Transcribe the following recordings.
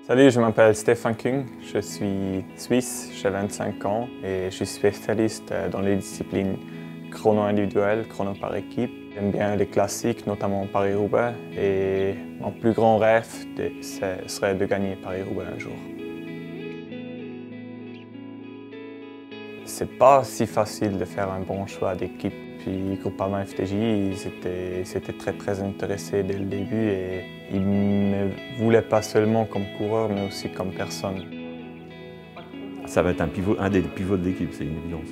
Salut, je m'appelle Stefan Küng, je suis suisse, j'ai 25 ans et je suis spécialiste dans les disciplines chrono individuel, chrono par équipe. J'aime bien les classiques, notamment Paris-Roubaix, et mon plus grand rêve serait de gagner Paris-Roubaix un jour. C'est pas si facile de faire un bon choix d'équipe. Puis Groupama FDJ, ils étaient très intéressés dès le début et ils me voulaient pas seulement comme coureur, mais aussi comme personne. Ça va être un des pivots de l'équipe, c'est une évidence.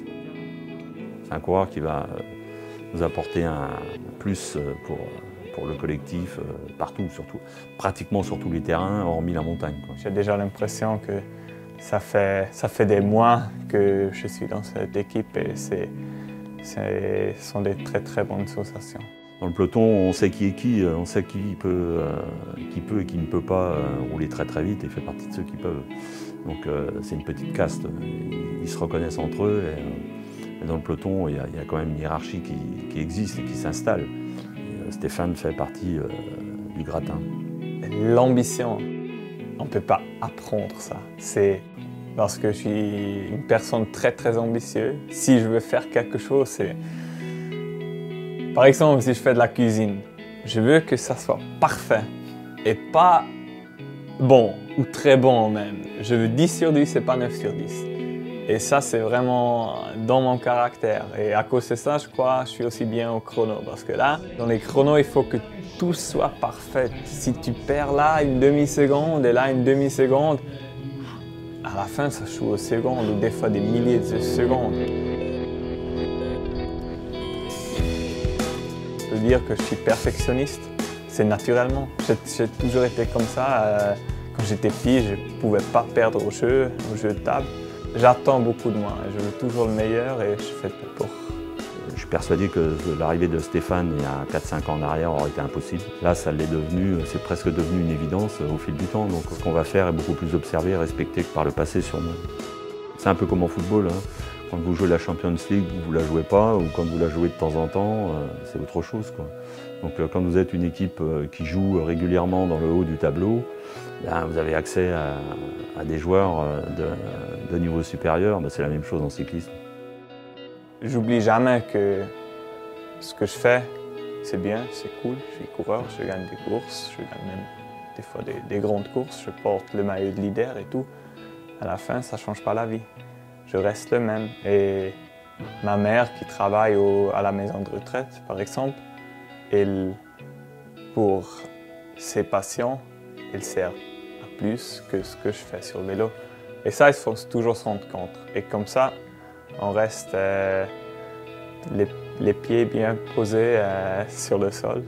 C'est un coureur qui va nous apporter un plus pour le collectif, partout, surtout, pratiquement sur tous les terrains, hormis la montagne. J'ai déjà l'impression que ça fait des mois que je suis dans cette équipe et ce sont des très bonnes sensations. Dans le peloton, on sait qui est qui, on sait qui peut et qui ne peut pas rouler très vite et fait partie de ceux qui peuvent. Donc c'est une petite caste, ils se reconnaissent entre eux et dans le peloton, il y a quand même une hiérarchie qui existe et qui s'installe. Stéphane fait partie du gratin. L'ambition, on ne peut pas apprendre ça. C'est parce que je suis une personne très ambitieuse. Si je veux faire quelque chose, c'est... Par exemple, si je fais de la cuisine, je veux que ça soit parfait et pas bon ou très bon même. Je veux 10 sur 10 et pas 9 sur 10. Et ça, c'est vraiment dans mon caractère. Et à cause de ça, je crois, je suis aussi bien au chrono. Parce que là, dans les chronos, il faut que tout soit parfait. Si tu perds là une demi-seconde et là une demi-seconde, à la fin, ça joue aux secondes ou des fois des milliers de secondes. Je veux dire que je suis perfectionniste, c'est naturellement. J'ai toujours été comme ça. Quand j'étais petit, je ne pouvais pas perdre au jeu de table. J'attends beaucoup de moi, je veux toujours le meilleur et je fais tout pour. Je suis persuadé que l'arrivée de Stéphane il y a 4-5 ans en arrière aurait été impossible. Là, ça l'est devenu, c'est presque devenu une évidence au fil du temps. Donc ce qu'on va faire est beaucoup plus observé et respecté que par le passé sûrement. C'est un peu comme en football, hein. Quand vous jouez la Champions League, vous ne la jouez pas, ou quand vous la jouez de temps en temps, c'est autre chose, quoi. Donc quand vous êtes une équipe qui joue régulièrement dans le haut du tableau, ben, vous avez accès à des joueurs de niveau supérieur. Ben, c'est la même chose en cyclisme. J'oublie jamais que ce que je fais, c'est bien, c'est cool. Je suis coureur, je gagne des courses, je gagne même des fois des grandes courses, je porte le maillot de leader et tout. À la fin, ça ne change pas la vie. Je reste le même. Et ma mère qui travaille à la maison de retraite, par exemple, elle, pour ses patients, elle sert à plus que ce que je fais sur le vélo. Et ça, il faut toujours se rendre compte. Et comme ça, on reste les pieds bien posés sur le sol.